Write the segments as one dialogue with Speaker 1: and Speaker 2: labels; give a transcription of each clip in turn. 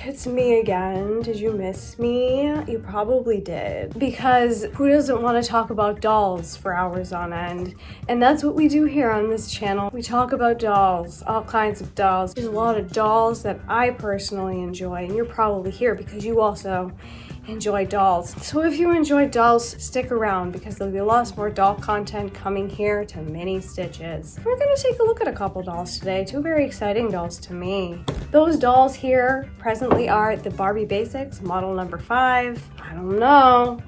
Speaker 1: It's me again. Did you miss me? You probably did. Because who doesn't want to talk about dolls for hours on end? And that's what we do here on this channel. We talk about dolls, all kinds of dolls. There's a lot of dolls that I personally enjoy, and you're probably here because you also enjoy dolls. So if you enjoy dolls, stick around because there'll be lots more doll content coming here to mini stitches. We're gonna take a look at a couple dolls today, two very exciting dolls to me. Those dolls here presently are the Barbie Basics Model No. 5. I don't know.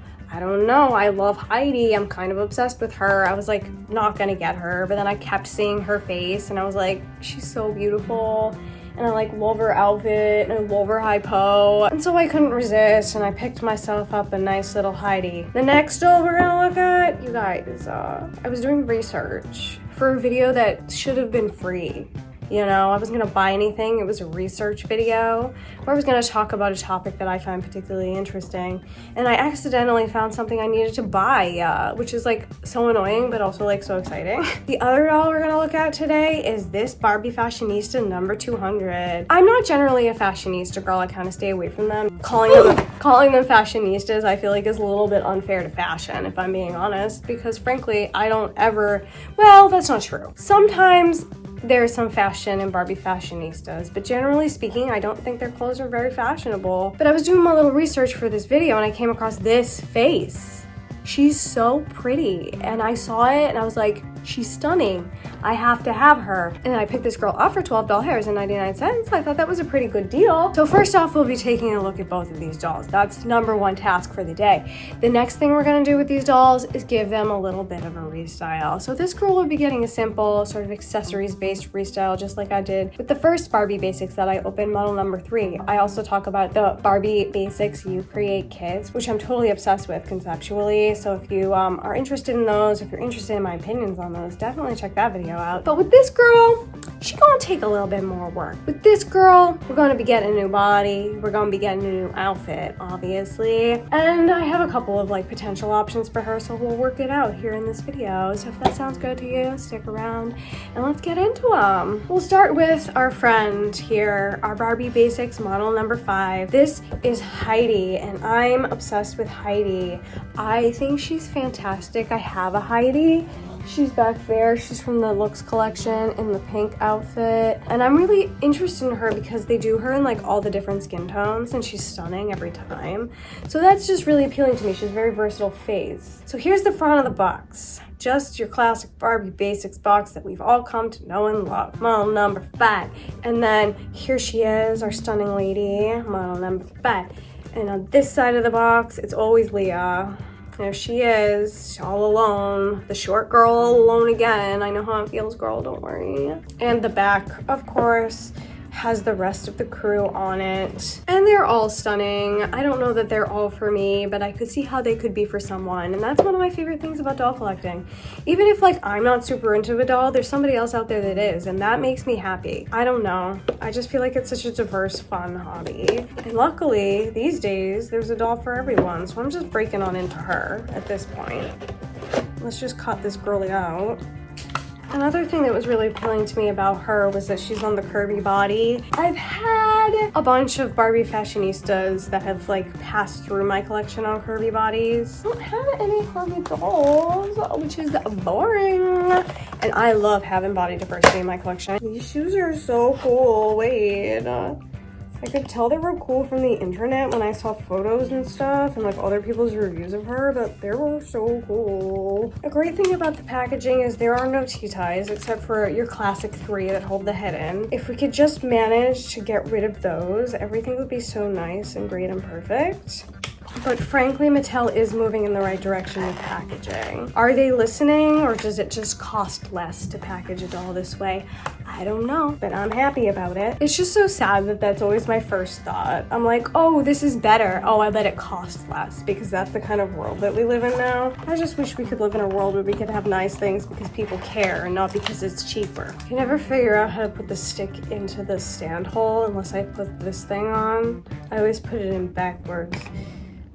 Speaker 1: I love Heidi. I'm kind of obsessed with her. I was like not gonna get her, but then I kept seeing her face and I was like, she's so beautiful. And I like love her outfit and I love her hypo. And so I couldn't resist and I picked myself up a nice little Heidi. The next doll we're gonna look at, you guys, I was doing research for a video that should have been free. You know, I wasn't gonna buy anything. It was a research video where I was gonna talk about a topic that I find particularly interesting. And I accidentally found something I needed to buy, which is like so annoying, but also like so exciting. The other doll we're gonna look at today is this Barbie Fashionista No. 200. I'm not generally a fashionista girl. I kind of stay away from them. Calling them fashionistas, I feel like is a little bit unfair to fashion, if I'm being honest, because frankly, I don't ever, well, that's not true. Sometimes there's some fashion in Barbie Fashionistas, but generally speaking, I don't think their clothes are very fashionable. But I was doing my little research for this video and I came across this face. She's so pretty. And I saw it and I was like, she's stunning. I have to have her. And I picked this girl up for $12.99. I thought that was a pretty good deal. So first off, we'll be taking a look at both of these dolls. That's number one task for the day. The next thing we're gonna do with these dolls is give them a little bit of a restyle. So this girl will be getting a simple sort of accessories-based restyle, just like I did with the first Barbie Basics that I opened, model number 3. I also talk about the Barbie Basics You Create kits, which I'm totally obsessed with conceptually. So if you are interested in those, if you're interested in my opinions on those, definitely check that video out. But with this girl, she's gonna take a little bit more work. With this girl, we're gonna be getting a new body. We're gonna be getting a new outfit, obviously. And I have a couple of like potential options for her, so we'll work it out here in this video. So if that sounds good to you, stick around and let's get into them. We'll start with our friend here, our Barbie Basics Model No. 5. This is Heidi, and I'm obsessed with Heidi. I think she's fantastic. I have a Heidi. She's back there. She's from the Looks collection in the pink outfit. And I'm really interested in her because they do her in like all the different skin tones and she's stunning every time. So that's just really appealing to me. She's a very versatile face. So here's the front of the box. Just your classic Barbie Basics box that we've all come to know and love. Model No. 5. And then here she is, our stunning lady, model No. 5. And on this side of the box, it's always Leah. There she is, all alone. The short girl all alone again. I know how it feels, girl, don't worry. And the back, of course, has the rest of the crew on it. And they're all stunning. I don't know that they're all for me, but I could see how they could be for someone. And that's one of my favorite things about doll collecting. Even if like I'm not super into a doll, there's somebody else out there that is, and that makes me happy. I don't know. I just feel like it's such a diverse, fun hobby. And luckily, these days, there's a doll for everyone. So I'm just breaking on into her at this point. Let's just cut this girly out. Another thing that was really appealing to me about her was that she's on the curvy body. I've had a bunch of Barbie Fashionistas that have like passed through my collection on curvy bodies. I don't have any curvy dolls, which is boring. And I love having body diversity in my collection. These shoes are so cool. Wait. I could tell they were cool from the internet when I saw photos and stuff and like other people's reviews of her, but they were so cool. A great thing about the packaging is there are no T-ties except for your classic 3 that hold the head in. If we could just manage to get rid of those, everything would be so nice and great and perfect. But frankly, Mattel is moving in the right direction with packaging. Are they listening, or does it just cost less to package a doll this way? I don't know, but I'm happy about it. It's just so sad that that's always my first thought. I'm like, oh, this is better. Oh, I bet it costs less, because that's the kind of world that we live in now. I just wish we could live in a world where we could have nice things because people care and not because it's cheaper. I can never figure out how to put the stick into the stand hole unless I put this thing on. I always put it in backwards.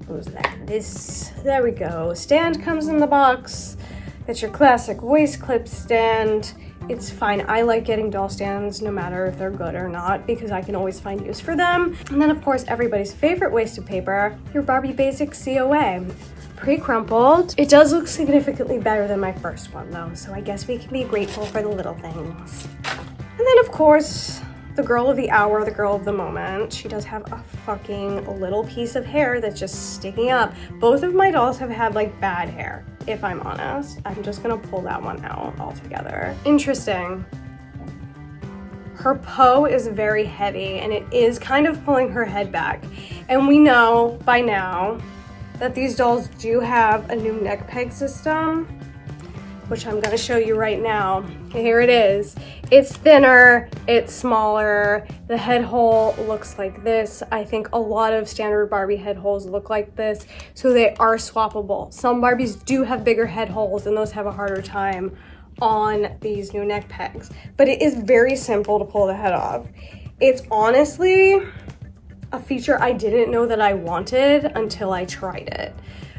Speaker 1: Goes like this. There we go. Stand comes in the box. It's your classic waist clip stand. It's fine. I like getting doll stands no matter if they're good or not because I can always find use for them. And then of course everybody's favorite wasted paper, your Barbie Basics COA. Pre-crumpled. It does look significantly better than my first one though, so I guess we can be grateful for the little things. And then of course, the girl of the hour, the girl of the moment. She does have a fucking little piece of hair that's just sticking up. Both of my dolls have had like bad hair, if I'm honest. I'm just gonna pull that one out altogether. Interesting. Her bow is very heavy and it is kind of pulling her head back. And we know by now that these dolls do have a new neck peg system, which I'm gonna show you right now. Here it is. It's thinner, it's smaller. The head hole looks like this. I think a lot of standard Barbie head holes look like this, so they are swappable. Some Barbies do have bigger head holes and those have a harder time on these new neck pegs, but it is very simple to pull the head off. It's honestly a feature I didn't know that I wanted until I tried it,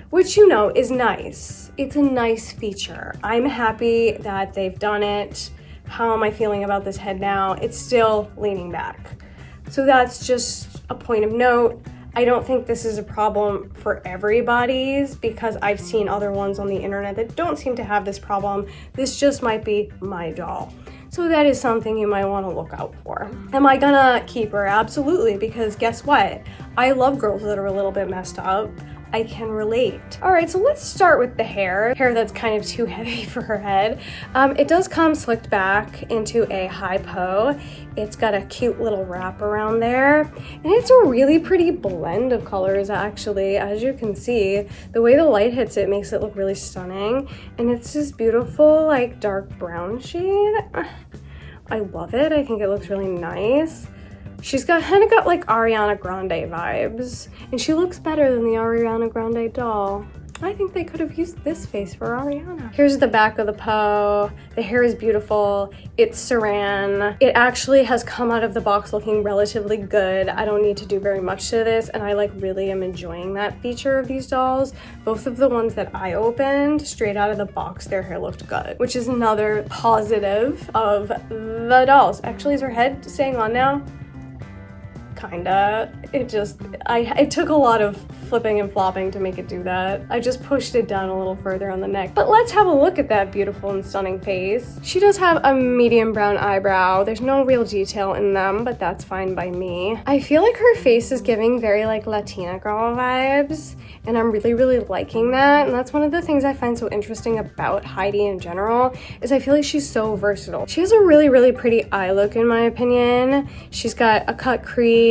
Speaker 1: which you know is nice. It's a nice feature. I'm happy that they've done it. How am I feeling about this head now? It's still leaning back. So that's just a point of note. I don't think this is a problem for everybody's because I've seen other ones on the internet that don't seem to have this problem. This just might be my doll. So that is something you might want to look out for. Am I gonna keep her? Absolutely, because guess what? I love girls that are a little bit messed up. I can relate. All right, so let's start with the hair. Hair that's kind of too heavy for her head. It does come slicked back into a high po. It's got a cute little wrap around there. And it's a really pretty blend of colors actually. As you can see, the way the light hits it makes it look really stunning. And it's this beautiful like dark brown shade. I love it. I think it looks really nice. She's kind of got like Ariana Grande vibes, and she looks better than the Ariana Grande doll. I think they could have used this face for Ariana. Here's the back of the po. The hair is beautiful. It's saran. It actually has come out of the box looking relatively good. I don't need to do very much to this, and I like really am enjoying that feature of these dolls. Both of the ones that I opened, straight out of the box, their hair looked good, which is another positive of the dolls. Actually, is her head staying on now? Kinda. It took a lot of flipping and flopping to make it do that. I just pushed it down a little further on the neck. But let's have a look at that beautiful and stunning face. She does have a medium brown eyebrow. There's no real detail in them, but that's fine by me. I feel like her face is giving very like Latina girl vibes, and I'm really, really liking that. And that's one of the things I find so interesting about Heidi in general, is I feel like she's so versatile. She has a really, really pretty eye look in my opinion. She's got a cut crease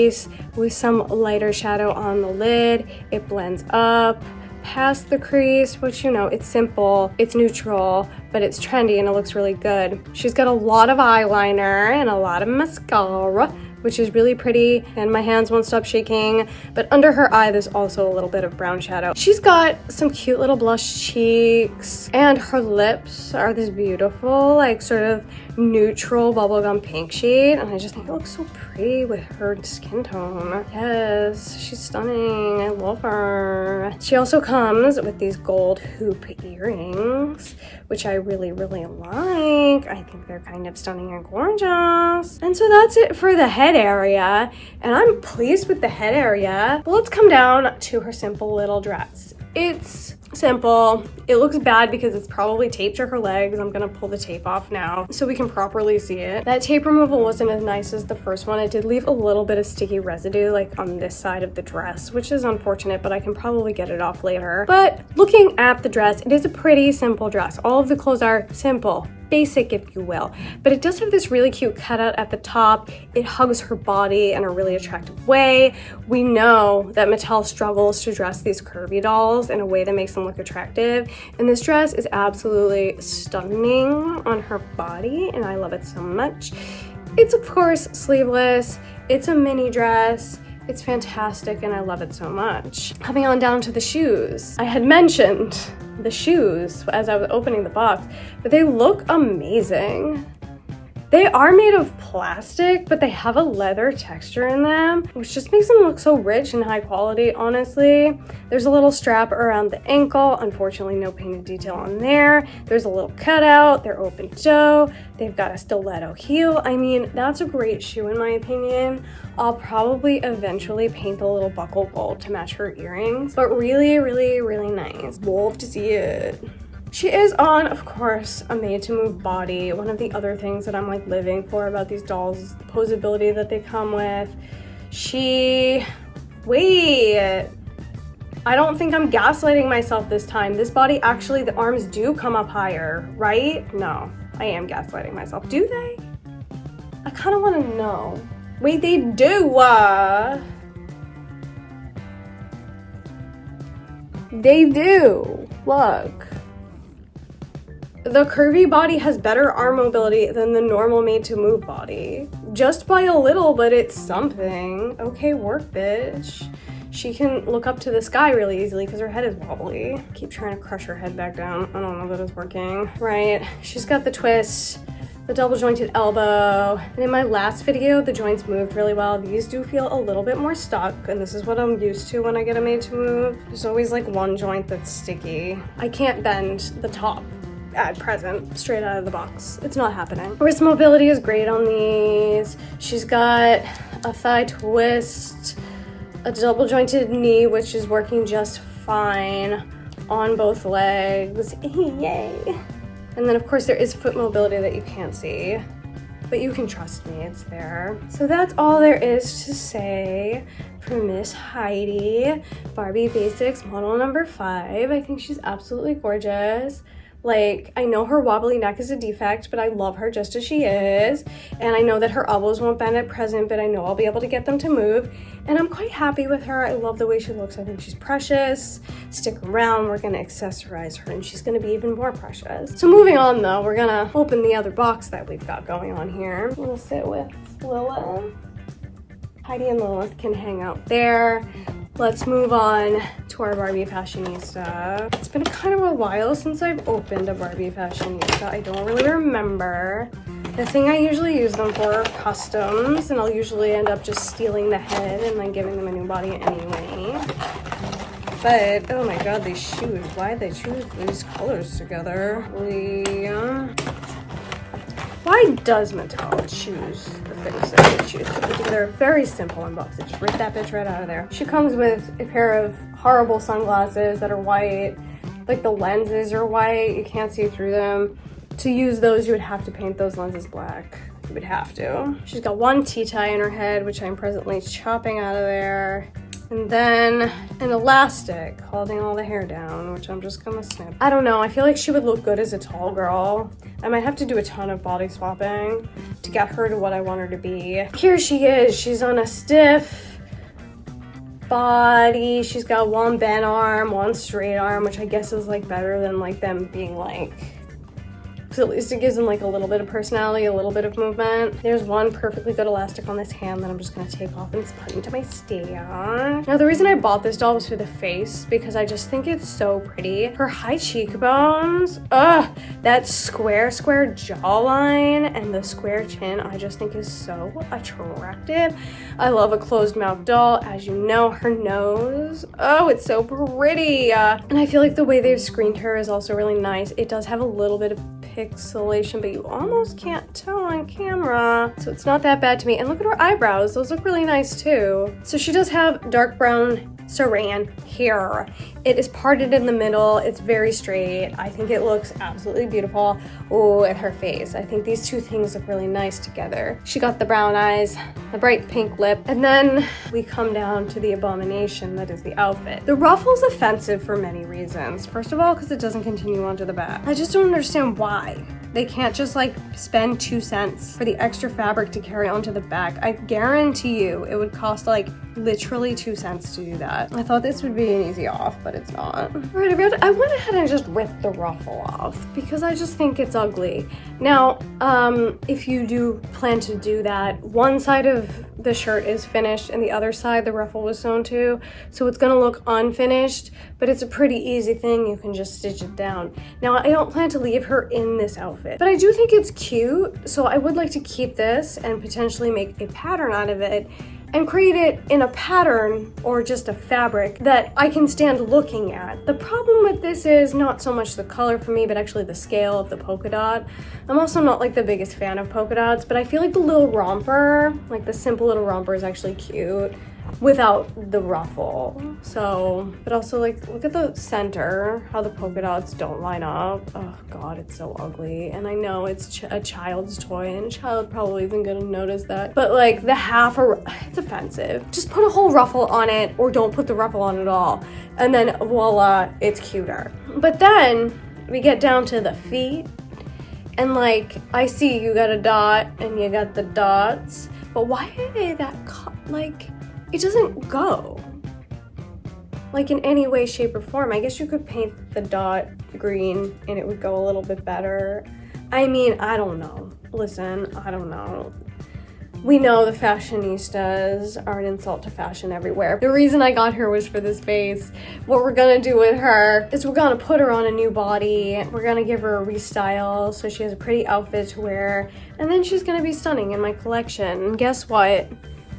Speaker 1: with some lighter shadow on the lid. It blends up past the crease, which you know, it's simple, it's neutral, but it's trendy and it looks really good. She's got a lot of eyeliner and a lot of mascara, which is really pretty, and my hands won't stop shaking. But under her eye, there's also a little bit of brown shadow. She's got some cute little blush cheeks, and her lips are this beautiful, like sort of neutral bubblegum pink shade, and I just think it looks so pretty with her skin tone. Yes, she's stunning. I love her. She also comes with these gold hoop earrings, which I really, really like. I think they're kind of stunning and gorgeous. And so that's it for the head area, and I'm pleased with the head area. But let's come down to her simple little dress. It's simple. It looks bad because it's probably taped to her legs. I'm gonna pull the tape off now so we can properly see it. That tape removal wasn't as nice as the first one. It did leave a little bit of sticky residue like on this side of the dress, which is unfortunate, but I can probably get it off later. But looking at the dress, it is a pretty simple dress. All of the clothes are simple, basic if you will, but it does have this really cute cutout at the top. It hugs her body in a really attractive way. We know that Mattel struggles to dress these curvy dolls in a way that makes them look attractive, and this dress is absolutely stunning on her body, and I love it so much. It's of course sleeveless. It's a mini dress. It's fantastic, and I love it so much. Coming on down to the shoes. I had mentioned the shoes as I was opening the box, but they look amazing. They are made of plastic, but they have a leather texture in them, which just makes them look so rich and high quality, honestly. There's a little strap around the ankle. Unfortunately, no painted detail on there. There's a little cutout. They're open toe. They've got a stiletto heel. I mean, that's a great shoe in my opinion. I'll probably eventually paint the little buckle gold to match her earrings, but really, really, really nice. Love to see it. She is on, of course, a made-to-move body. One of the other things that I'm like living for about these dolls is the posability that they come with. Wait, I don't think I'm gaslighting myself this time. This body actually, the arms do come up higher, right? No, I am gaslighting myself. Do they? I kind of want to know. Wait, they do. They do. Look. The curvy body has better arm mobility than the normal made-to-move body. Just by a little, but it's something. Okay, work, bitch. She can look up to the sky really easily because her head is wobbly. Keep trying to crush her head back down. I don't know that it's working. Right, she's got the twist, the double jointed elbow. And in my last video, the joints moved really well. These do feel a little bit more stuck, and this is what I'm used to when I get a made-to-move. There's always like one joint that's sticky. I can't bend the top at present, straight out of the box. It's not happening. Wrist mobility is great on these. She's got a thigh twist, a double jointed knee, which is working just fine on both legs. Yay. And then of course there is foot mobility that you can't see, but you can trust me, it's there. So that's all there is to say for Miss Heidi, Barbie Basics Model No. 5. I think she's absolutely gorgeous. Like, I know her wobbly neck is a defect, but I love her just as she is. And I know that her elbows won't bend at present, but I know I'll be able to get them to move. And I'm quite happy with her. I love the way she looks. I think she's precious. Stick around, we're gonna accessorize her and she's gonna be even more precious. So moving on though, we're gonna open the other box that we've got going on here. We'll sit with Lilith. Heidi and Lilith can hang out there. Let's move on to our Barbie Fashionista. It's been kind of a while since I've opened a Barbie Fashionista. I don't really remember. The thing I usually use them for are customs, and I'll usually end up just stealing the head and then giving them a new body anyway. But, oh my god, these shoes. Why'd they choose these colors together? Why does Mattel choose the things that they choose? They're very simple in box. Just rip that bitch right out of there. She comes with a pair of horrible sunglasses that are white. Like the lenses are white. You can't see through them. To use those, you would have to paint those lenses black. You would have to. She's got one T-tie in her head, which I'm presently chopping out of there. And then an elastic holding all the hair down, which I'm just gonna snip. I don't know, I feel like she would look good as a tall girl. I might have to do a ton of body swapping to get her to what I want her to be. Here she is, she's on a stiff body. She's got one bent arm, one straight arm, which I guess is like better than like them being like, so at least it gives them like a little bit of personality, a little bit of movement. There's one perfectly good elastic on this hand that I'm just gonna take off and put into my stand. Now the reason I bought this doll was for the face, because I just think it's so pretty. Her high cheekbones, that square jawline and the square chin, I just think is so attractive. I love a closed mouth doll. As you know, her nose, oh, it's so pretty. And I feel like the way they've screened her is also really nice. It does have a little bit of pixelation, but you almost can't tell on camera, so it's not that bad to me. And look at her eyebrows, those look really nice too. So she does have dark brown saran hair. It is parted in the middle, it's very straight. I think it looks absolutely beautiful. Oh, at her face, I think these two things look really nice together. She got the brown eyes, the bright pink lip, and then we come down to the abomination that is the outfit. The ruffle's offensive for many reasons. First of all, because it doesn't continue onto the back. I just don't understand why. They can't just like spend 2 cents for the extra fabric to carry onto the back. I guarantee you it would cost like literally 2 cents to do that. I thought this would be an easy off, but it's not. All right, I went ahead and just ripped the ruffle off because I just think it's ugly. Now, if you do plan to do that, one side of the shirt is finished and the other side the ruffle was sewn to, so it's gonna look unfinished, but it's a pretty easy thing. You can just stitch it down. Now, I don't plan to leave her in this outfit, but I do think it's cute, so I would like to keep this and potentially make a pattern out of it and create it in a pattern or just a fabric that I can stand looking at. The problem with this is not so much the color for me, but actually the scale of the polka dot. I'm also not like the biggest fan of polka dots, but I feel like the little romper, like the simple little romper, is actually cute without the ruffle. So, but also like, look at the center, how the polka dots don't line up. Oh God, it's so ugly. And I know it's a child's toy and a child probably isn't gonna notice that, but like the it's offensive. Just put a whole ruffle on it or don't put the ruffle on at all. And then voila, it's cuter. But then we get down to the feet and like, I see you got a dot and you got the dots, but why are they that like, it doesn't go like in any way, shape, or form. I guess you could paint the dot green and it would go a little bit better. I mean, I don't know. Listen, I don't know. We know the fashionistas are an insult to fashion everywhere. The reason I got her was for this face. What we're gonna do with her is we're gonna put her on a new body. We're gonna give her a restyle so she has a pretty outfit to wear, and then she's gonna be stunning in my collection. And guess what?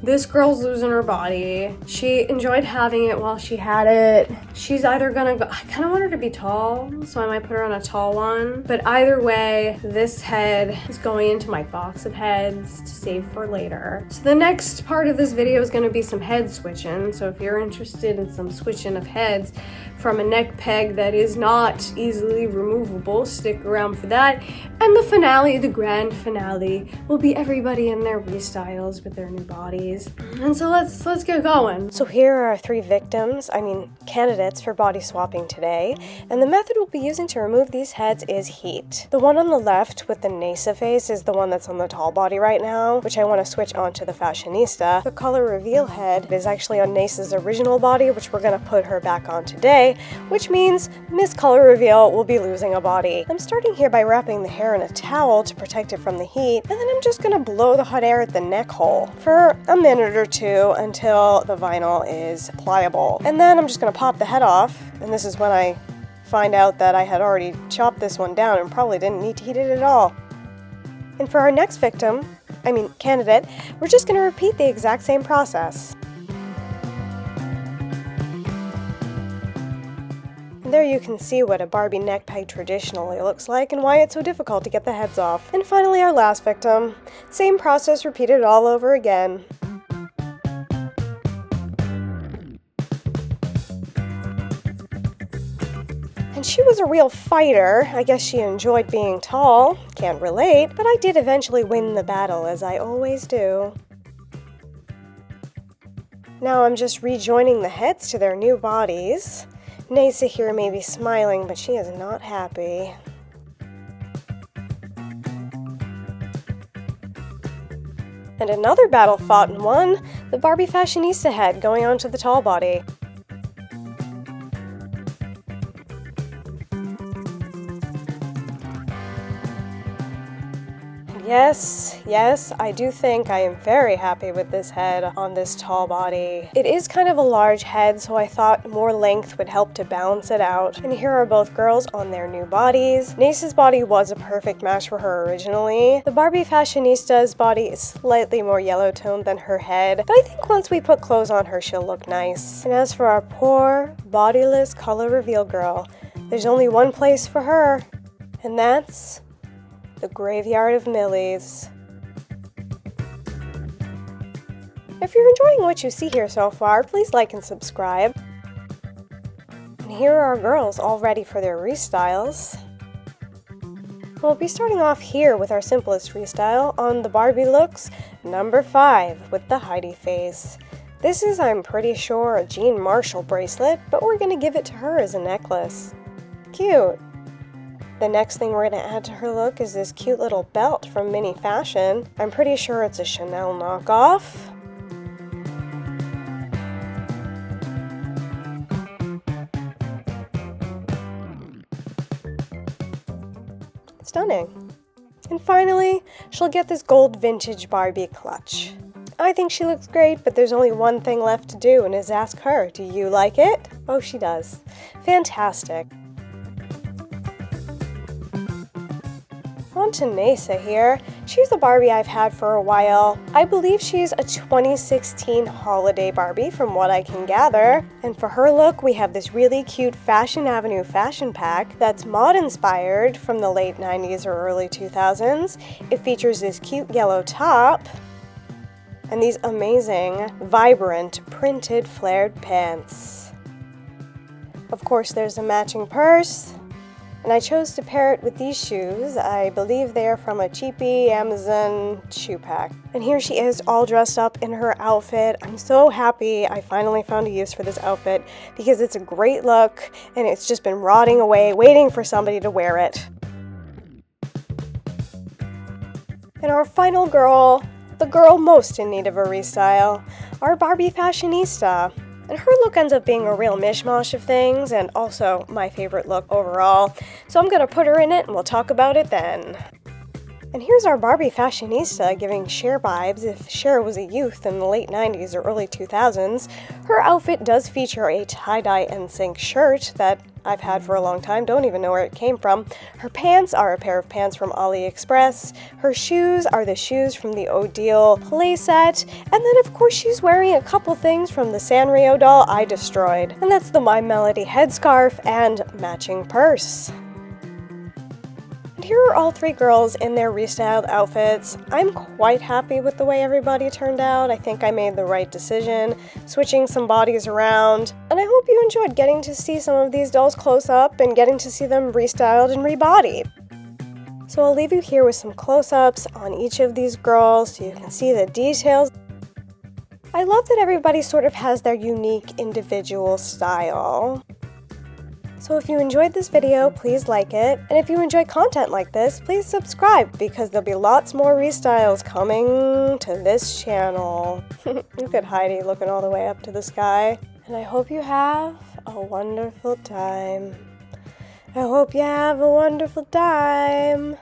Speaker 1: This girl's losing her body. She enjoyed having it while she had it. She's either gonna go, I kind of want her to be tall, so I might put her on a tall one. But either way, this head is going into my box of heads to save for later. So the next part of this video is gonna be some head switching. So if you're interested in some switching of heads from a neck peg that is not easily removable, stick around for that. And the finale, the grand finale, will be everybody in their restyles with their new bodies. And so let's get going. So here are our 3 candidates for body swapping today. And the method we'll be using to remove these heads is heat. The one on the left with the Nasa face is the one that's on the tall body right now, which I want to switch onto the Fashionista. The color reveal head is actually on Nasa's original body, which we're gonna put her back on today, which means Miss Color Reveal will be losing a body. I'm starting here by wrapping the hair in a towel to protect it from the heat, and then I'm just gonna blow the hot air at the neck hole for a minute or two until the vinyl is pliable. And then I'm just gonna pop the head off, and this is when I find out that I had already chopped this one down and probably didn't need to heat it at all. And for our next candidate, we're just gonna repeat the exact same process. And there you can see what a Barbie neck peg traditionally looks like and why it's so difficult to get the heads off. And finally, our last victim. Same process repeated all over again. And she was a real fighter. I guess she enjoyed being tall. Can't relate, but I did eventually win the battle, as I always do. Now I'm just rejoining the heads to their new bodies. Nasa here may be smiling, but she is not happy. And another battle fought and won, the Barbie Fashionista head going onto the tall body. Yes, I do think I am very happy with this head on this tall body. It is kind of a large head, so I thought more length would help to balance it out. And here are both girls on their new bodies. Nasa's body was a perfect match for her originally. The Barbie Fashionista's body is slightly more yellow toned than her head, but I think once we put clothes on her, she'll look nice. And as for our poor, bodiless color reveal girl, there's only one place for her, and that's the graveyard of Millies. If you're enjoying what you see here so far, please like and subscribe. And here are our girls all ready for their restyles. We'll be starting off here with our simplest restyle on the Barbie looks, number 5 with the Heidi face. This is, I'm pretty sure, a Jean Marshall bracelet, but we're gonna give it to her as a necklace. Cute. The next thing we're going to add to her look is this cute little belt from Mini Fashion. I'm pretty sure it's a Chanel knockoff. Stunning. And finally, she'll get this gold vintage Barbie clutch.
Speaker 2: I think she looks great, but there's only one thing left to do, and is ask her, do you like it? Oh, she does. Fantastic. On to Nasa here. She's a Barbie I've had for a while. I believe she's a 2016 holiday Barbie from what I can gather. And for her look, we have this really cute Fashion Avenue fashion pack that's mod inspired from the late 90s or early 2000s. It features this cute yellow top and these amazing, vibrant, printed flared pants. Of course, there's a matching purse. And I chose to pair it with these shoes. I believe they are from a cheapy Amazon shoe pack. And here she is all dressed up in her outfit. I'm so happy I finally found a use for this outfit because it's a great look and it's just been rotting away, waiting for somebody to wear it. And our final girl, the girl most in need of a restyle, our Barbie Fashionista. And her look ends up being a real mishmash of things, and also my favorite look overall. So I'm gonna put her in it and we'll talk about it then. And here's our Barbie Fashionista giving Cher vibes if Cher was a youth in the late 90s or early 2000s. Her outfit does feature a tie-dye NSYNC shirt that I've had for a long time, don't even know where it came from. Her pants are a pair of pants from AliExpress. Her shoes are the shoes from the Odile playset. And then of course she's wearing a couple things from the Sanrio doll I destroyed. And that's the My Melody headscarf and matching purse. And here are all three girls in their restyled outfits. I'm quite happy with the way everybody turned out. I think I made the right decision, switching some bodies around. And I hope you enjoyed getting to see some of these dolls close up and getting to see them restyled and rebodied. So I'll leave you here with some close-ups on each of these girls so you can see the details. I love that everybody sort of has their unique individual style. So if you enjoyed this video, please like it. And if you enjoy content like this, please subscribe because there'll be lots more restyles coming to this channel. Look at Heidi looking all the way up to the sky. And I hope you have a wonderful time. I hope you have a wonderful time.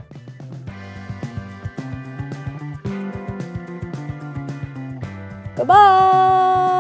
Speaker 2: Bye-bye!